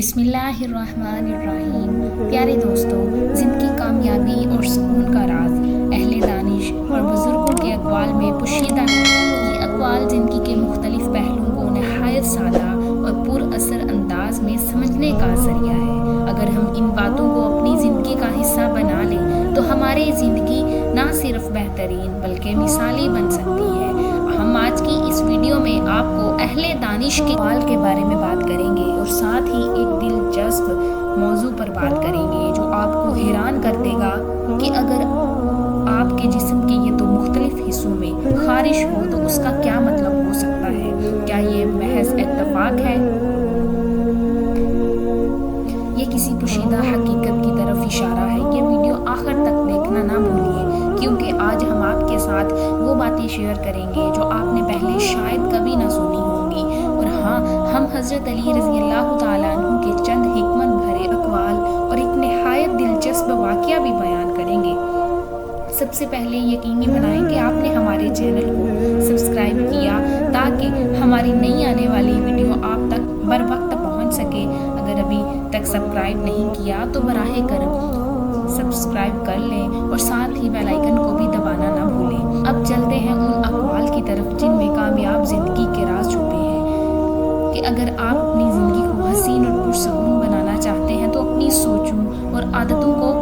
बिस्मिल्लाहिर्रहमानिर्रहीम। प्यारे दोस्तों, ज़िंदगी कामयाबी और सुकून का राज अहले दानिश और बुज़ुर्गों के अक़वाल में पोशीदा है। ये अक़वाल ज़िंदगी के मुख्तलिफ़ पहलुओं को नहायत सादा और पुरअसर अंदाज में समझने का ज़रिया है। अगर हम इन बातों को अपनी ज़िंदगी का हिस्सा बना लें तो हमारी ज़िंदगी ना सिर्फ बेहतरीन बल्कि मिसाली बन सकती है। हम आज की इस वीडियो में आपको अहले दानिश के अक़वाल के बारे में बात करेंगे और साथ ही एक दिलचस्प मौजू पर बात करेंगे जो आपको हैरान कर देगा कि अगर आपके जिस्म के ये दो मुख्तलिफ हिस्सों में खारिश हो तो उसका क्या मतलब हो सकता है। क्या ये महज इत्तेफाक है? ये किसी पोशीदा हकीकत की तरफ इशारा है। ये वीडियो आखिर तक देखना ना भूलिए, क्योंकि आज हम आपके साथ वो बातें शेयर करेंगे जो आपने पहले शायद कभी ना सुनी होंगी। और हाँ, हम हज़रत अली रज़ियल्लाहु ताला अन्हु के चंद हिकमत भरे अक़वाल और एक निहायत दिलचस्प वाक़या भी बयान करेंगे। सबसे पहले यकीनी बनाएं कि आपने हमारे चैनल को सब्सक्राइब किया ताकि हमारी नई आने वाली वीडियो आप तक बर वक्त पहुँच सके। अगर अभी तक सब्सक्राइब नहीं किया तो बराह करम सब्सक्राइब कर लें और साथ ही बेल आइकन को भी दबाना ना भूलें। अब चलते हैं उन अक़वाल की तरफ जिनमें कामयाब ज़िंदगी के राज छुपे हैं। कि अगर आप अपनी ज़िंदगी को हसीन और पुरसकून बनाना चाहते हैं तो अपनी सोचों और आदतों को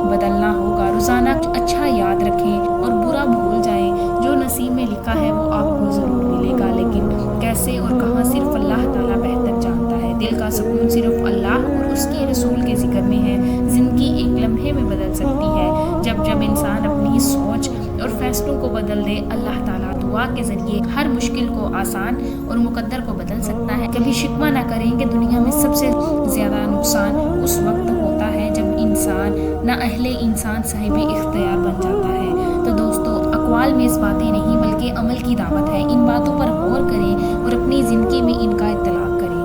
बदलना होगा। रोज़ाना अच्छा याद रखें और बुरा भूल जाएं। जो नसीब में लिखा है वो आपको ज़रूर मिलेगा, लेकिन कैसे और कहाँ सिर्फ अल्लाह ताला बेहतर जानता है। दिल का सुकून सिर्फ अल्लाह और उसके रसूल के ज़िक्र में है। ज़िंदगी एक लम्हे में बदल सकती है जब इंसान अपनी सोच और फैसलों को बदल दे। अल्लाह ताला दुआ के ज़रिए हर मुश्किल को आसान और मुकद्दर को बदल सकता है। कभी शिकवा ना करें कि दुनिया में सबसे ज़्यादा नुकसान उस वक्त होता है जब इंसान ना अहले इंसान साहिब इख्तियार बन जाता है। तो दोस्तों, अक़वाल में इस बातें नहीं बल्कि अमल की दावत है। इन बातों पर गौर करें और अपनी ज़िंदगी में इनका इत्तलाक़ करें।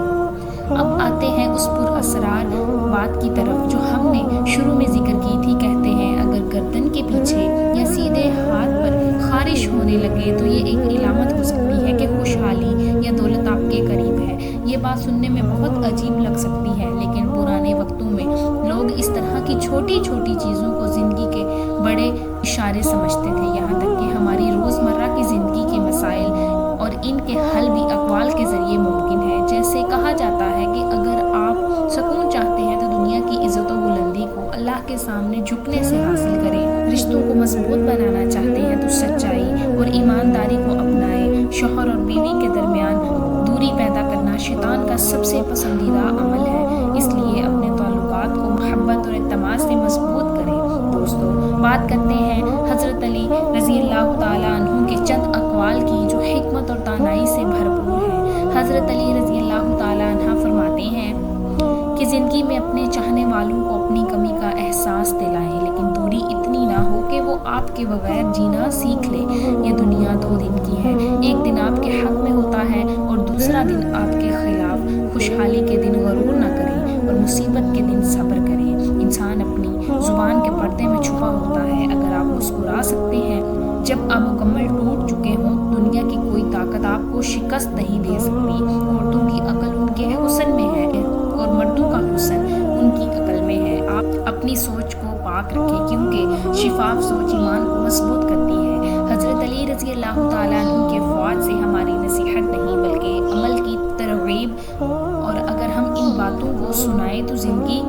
अब आते हैं उस पुरअसरार बात की तरफ जो हमने शुरू में जिक्र की थी। कहते हैं अगर गर्दन के पीछे या सीधे हाथ पर खारिश होने लगे तो ये एक इलामत हो सकती है कि खुशहाली या दौलत आपके करीब है। ये बात सुनने में बहुत अजीब लग सकती है, लेकिन पुराने वक्तों में लोग इस तरह की छोटी छोटी चीज़ों को ज़िंदगी के बड़े इशारे समझते थे। यहाँ तक कि हमारी रोज़मर्रा की ज़िंदगी के मसाइल और इनके हल भी अक़वाल के ज़रिए मुमकिन है। जैसे कहा जाता है कि अगर आप सुकून चाहते हैं तो दुनिया की इज़्ज़त और बुलंदी को अल्लाह के सामने झुकने से हासिल करें। रिश्तों को मजबूत बनाना चाहते हैं तो सच्चाई और ईमानदारी को अपनाएं। शौहर और बीवी के दरमियान दूरी पैदा करना शैतान का सबसे पसंदीदा अमल है, इसलिए अपने ताल्लुकात को मोहब्बत और इत्मीनान से मजबूत करें। दोस्तों, बात करते हैं हज़रत अली रज़ियल्लाहु ताला अन्हु के चंद अक़वाल की जो हिकमत और दानाई से भरपूर है। हज़रत अली रज़ियल्लाहु ताला अन्हा फरमाते हैं कि ज़िंदगी में अपने चाहने वालों को अपनी कमी का एहसास दिलाएं, लेकिन दूरी इतनी ना हो कि वो आपके बगैर जीना सीख ले। ये दुनिया 2 दिन की है, एक दिन आपके हक़ में होता है और दूसरा दिन आपके खिलाफ। खुशहाली के दिन गरूर ना करें और मुसीबत के दिन सब्र करें। इंसान अपनी ज़ुबान के पर्दे में छुपा होता है। अगर आप मुस्कुरा सकते हैं जब आप मुकम्मल टूट चुके हों, दुनिया की कोई ताकत आपको शिकस्त नहीं दे सकती। औरतों की अकल उनके हुस्न में है और मर्दों का हुस्न उनकी अकल में है। आप अपनी सोच को पाक रखें, क्योंकि शिफाफ सोच ईमान को मजबूत करती है। हज़रत अली रज़ियल्लाहु ताला अन्हु के फ़ौज से हमारी नसीहत नहीं बल्कि अमल की तरग़ीब। और अगर हम इन बातों को सुनाएं तो ज़िंदगी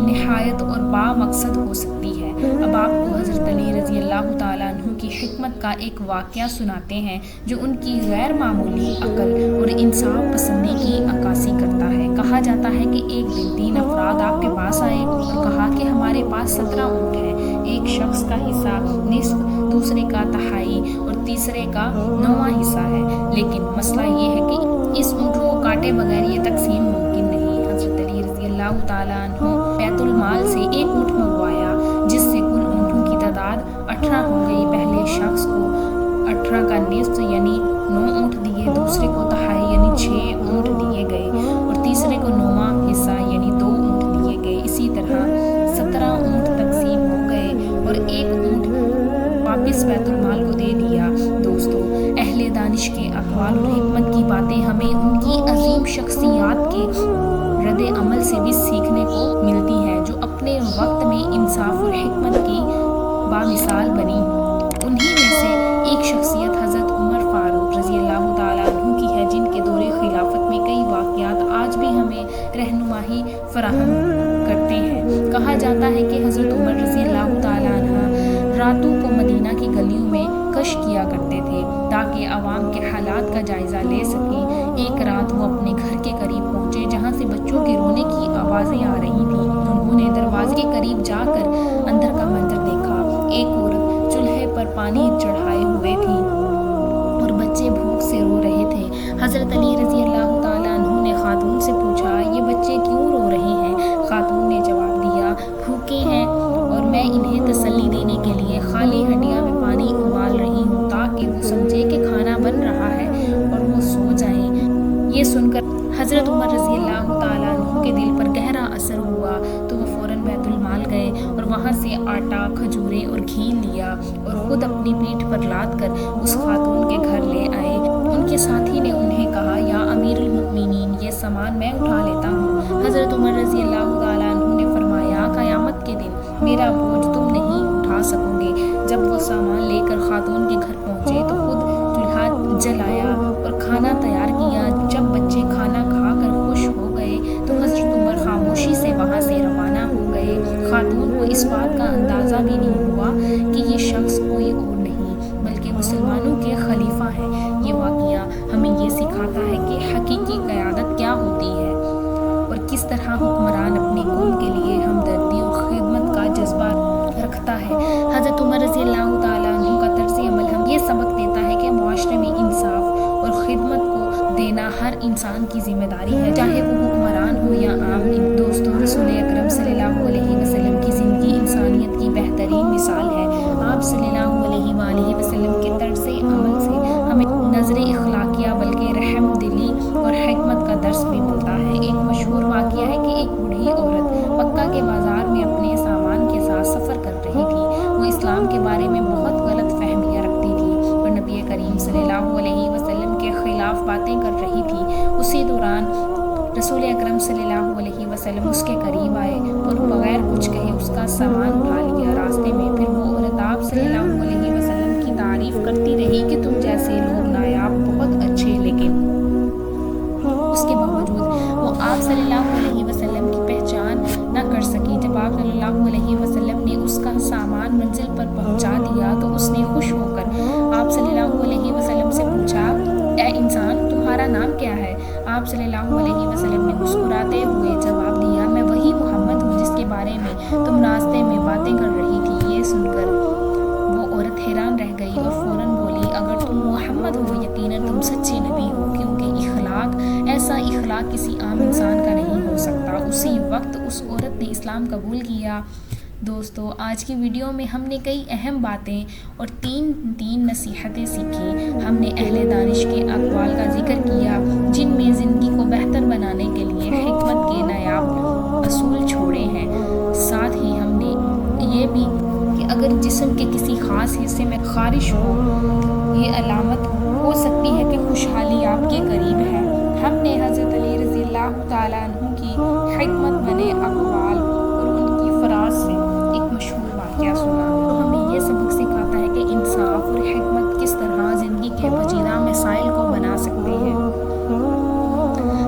निहायत और बामकसद हो सकती है। अब आपको हज़रत अली रज़ियल्लाहु ताला अन्हु की हिकमत का एक वाक़या सुनाते हैं जो उनकी गैर मामूली अकल और इंसाफ पसंदी की अक्कासी करता है। कहा जाता है कि एक दिन 3 अफराद आपके पास आए और कहा कि हमारे पास 17 ऊँट हैं। एक शख्स का हिस्सा निस्फ, दूसरे का तिहाई और तीसरे का 9वां हिस्सा है, लेकिन मसला ये है कि इस ऊँटों को काटे बगैर ये तकसीम मुमकिन नहीं। हज़रत अली रज़ियल्लाहु ताला अन्हु बैतुल माल से एक ऊँट मंगवाया, जिससे कुल ऊँटों की तादाद 18 हो गई। पहले शख्स को 18 का निस्फ यानी 9 ऊँट दिए, दूसरे को तिहाई यानी 6 ऊँट दिए गए और तीसरे को 9वां हिस्सा यानी 2 ऊँट दिए गए। इसी तरह 17 ऊँट तकसीम हो गए और एक ऊँट वापस बैतुल माल को दे दिया। दोस्तों, अहले दानिश के अक़वाल और हिकमत की बातें हमें उनकी अजीम शख्सियत के से भी सीखने को मिलती है, जो अपने वक्त में इंसाफ और हिकमत की बामिसाल बनी। उन्हीं में से एक शख्सियत हज़रत उमर फारूक रज़ी अल्लाह ताला अन्हु की है, जिनके दौरे खिलाफत में कई वाक़यात आज भी हमें रहनुमाई फराहम करते हैं। कहा जाता है कि हज़रत उमर रज़ी अल्लाह ताला अन्हु रातों को मदीना की गलियों में कश किया करते थे ताकि आवाम के हालात का जायज़ा ले सकें। एक रात वो अपने घर के करीब पहुँचे जहाँ से बच्चों के रोने की आवाज़ें आ रही थीं। उन्होंने दरवाजे के करीब जाकर अंदर का मंजर देखा। एक औरत चूल्हे पर पानी चढ़ाए हुए थी और बच्चे भूख से रो रहे थे। हज़रत अली रज़ी अल्लाह ताला अन्हु ने खातून से पूछा, ये बच्चे क्यों रो रहे हैं? खातून ने जवाब दिया, भूखे हैं और मैं इन्हें तसल्ली देने के लिए खाली हंडिया में पानी उबाल रही हूँ ताकि वो समझे कि खाना बन रहा है और वो सो जाएं। ये सुनकर हज़रत उमर रज़ी अल्लाह ताला अन्हु के दिल पर गहरा असर हुआ तो वो फ़ौरन बैतुल माल गए और वहाँ से आटा, खजूरें और घी लिया और ख़ुद अपनी पीठ पर लाद कर उस खातून के घर ले आए। उनके साथी ने उन्हें कहा, या अमीरुल मुमिनीन, ये सामान मैं उठा लेता हूँ। हज़रत उमर रज़ी अल्लाह ताला अन्हु ने फरमाया, क़यामत के दिन मेरा बोझ तुम नहीं उठा सकोगे। जब वो सामान लेकर खातून के घर पहुँचे तो खुद चूल्हा जलाया और खाना तैयार किया। जब बच्चे खाना खाकर खुश हो गए तो हज़रत उमर खामोशी से वहाँ से रवाना हो गए। खातून को इस बात का अंदाज़ा भी नहीं हुआ कि ये शख्स कोई और नहीं बल्कि मुसलमानों के खलीफा है। ये वाक़या हमें ये सिखाता है कि हकीकी क़यादत क्या होती है और किस तरह हुक्मरान अपनी कौम के लिए हमदर्दी और खिदमत का जज्बा रखता है। हज़रत उमर रज़ी अल्लाह ताला अन्हु का तर्ज़ अमल हम ये सबक देता है कि मुआशरे में इंसाफ और खिदमत को देना हर इंसान की ज़िम्मेदारी है, चाहे वो हुक्मरान हो या आम। दोस्तों, रसूल अकरम सल्लल्लाहु अलैहि वसल्लम की ज़िंदगी इंसानियत की बेहतरीन मिसाल है। आप सल्लल्लाहु अलैहि वसल्लम के तर्ज़ अमल से हमें नज़र इखलाकिया बल्कि रहम दिली और हिकमत का दर्स भी मिलता है। एक मशहूर वाक़या है कि एक बूढ़ी औरत मक्का के बाज़ार में अपने सामान के साथ सफ़र कर रही थी। वो इस्लाम के बारे में बहुत गलत फहमियाँ रखती थी और नबी करीम सल्लल्लाहु अलैहि वसल्लम के ख़िलाफ़ बातें कर रही थी। उसी दौरान रसूल अकरम सल्लल्लाहु अलैहि वसल्लम उसके करीब आए और बग़ैर कुछ कहे उसका सामान उठा लिया। रास्ते में फिर वो औरत आप सल्लल्लाहु अलैहि वसल्लम की तारीफ़ करती रही कि तुम जैसे लोग नायाब बहुत अच्छे, लेकिन उसके बावजूद वो आप सल्लल्लाहु अलैहि वसल्लम की पहचान न कर सकी। जब आप सल्लल्लाहु अलैहि वसल्लम ने उसका सामान मंजिल पर पहुंचा दिया तो उसने खुश होकर आप सल्लल्लाहु अलैहि वसल्लम से पूछा, ए इंसान, तुम्हारा नाम क्या है? आप सल्लल्लाहु अलैहि वसल्लम ने मुस्कुराते हुए जवाब दिया, मैं वही मोहम्मद हूँ जिसके बारे में तुम रास्ते में बातें कर रही थी। ये सुनकर वो औरत हैरान रह गई और फ़ौरन बोली, अगर तुम मोहम्मद हो यकीनन तुम सच्चे नबी हो, क्योंकि ऐसा इखलाक किसी आम इंसान का नहीं हो सकता। उसी वक्त उस औरत ने इस्लाम कबूल किया। दोस्तों, आज की वीडियो में हमने कई अहम बातें और तीन नसीहतें सीखी। हमने अहले दानिश के अक़वाल का जिक्र किया जिनमें ज़िंदगी को बेहतर बनाने के लिए हिकमत के नायाब असूल छोड़े हैं। साथ ही हमने ये भी कि अगर जिस्म के किसी ख़ास हिस्से में ख़ारिश हो, ये अलामत हो सकती है कि खुशहाली आपके करीब है। हमने हज़रत अली रज़ी अल्लाह ताला अन्हु की हिकमत बने अक़वाल और उनकी फ़राज से एक मशहूर वाक़या सुना। तो हमें ये सबक सिखाता है कि इंसाफ और हिकमत किस तरह ज़िंदगी के पेचीदा मसाइल को बना सकते हैं।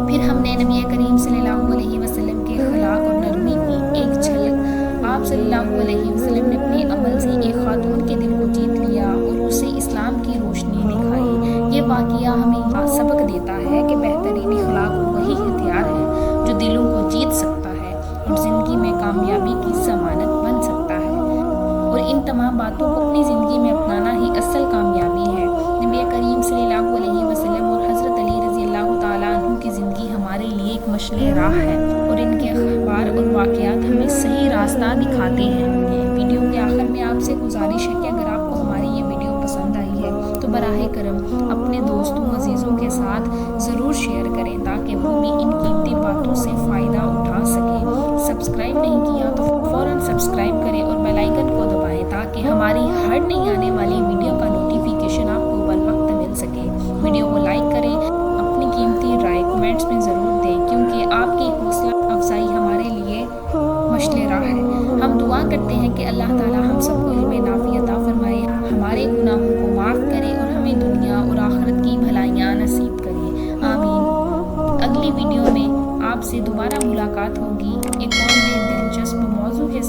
फिर हमने नबी करीम सल्लल्लाहु अलैहि वसल्लम के अखलाक और नरमी की एक झलक। आप सल्लल्लाहु अलैहि वसल्लम ने अपने अमल से एक खातून के दिल को जीत लिया और उसे इस्लाम की रोशनी दिखाई। ये वाक़या हमें सबक देता है कि बेहतरीन अखलाक वही हथियार है जो दिलों को जीत सकता है और ज़िंदगी में कामयाबी की ज़मानत बन सकता है। और इन तमाम बातों को अपनी ज़िंदगी में अपनाना ही असल कामयाबी है। नबी करीम सल्लल्लाहु अलैहि वसल्लम और हज़रत अली रज़ी अल्लाह ताला अन्हु की ज़िंदगी हमारे लिए एक मशले राह है और इनके अखबार और वाक़यात हमें सही रास्ता दिखाते हैं। वीडियो के आखिर में आपसे गुजारिश है कि अगर आपको हमारी ये वीडियो पसंद आई है तो बराहे करम अपने दोस्तों अजीज़ों के साथ ज़रूर शेयर करें ताकि वो भी इन कीमती बातों से फ़ायदा उठा सकें। सब्सक्राइब नहीं किया तो फ़ौरन सब्सक्राइब करें और बेल आइकन को दबाएं ताकि हमारी हर नई आने वाली वीडियो का नोटिफिकेशन आपको बर वक्त मिल सके। वीडियो को लाइक करें, अपनी कीमती राय कमेंट्स में ज़रूर दें क्योंकि आपकी हौसला अफजाई کرتے ہیں کہ اللہ تعالیٰ ہم سب کو علم نافع عطا فرمائے، ہمارے گناہوں کو معاف کرے اور ہمیں دنیا اور آخرت کی بھلائیاں نصیب کرے، آمین۔ اگلی ویڈیو میں آپ سے دوبارہ ملاقات ہوگی ایک اور نئے دلچسپ موضوع کے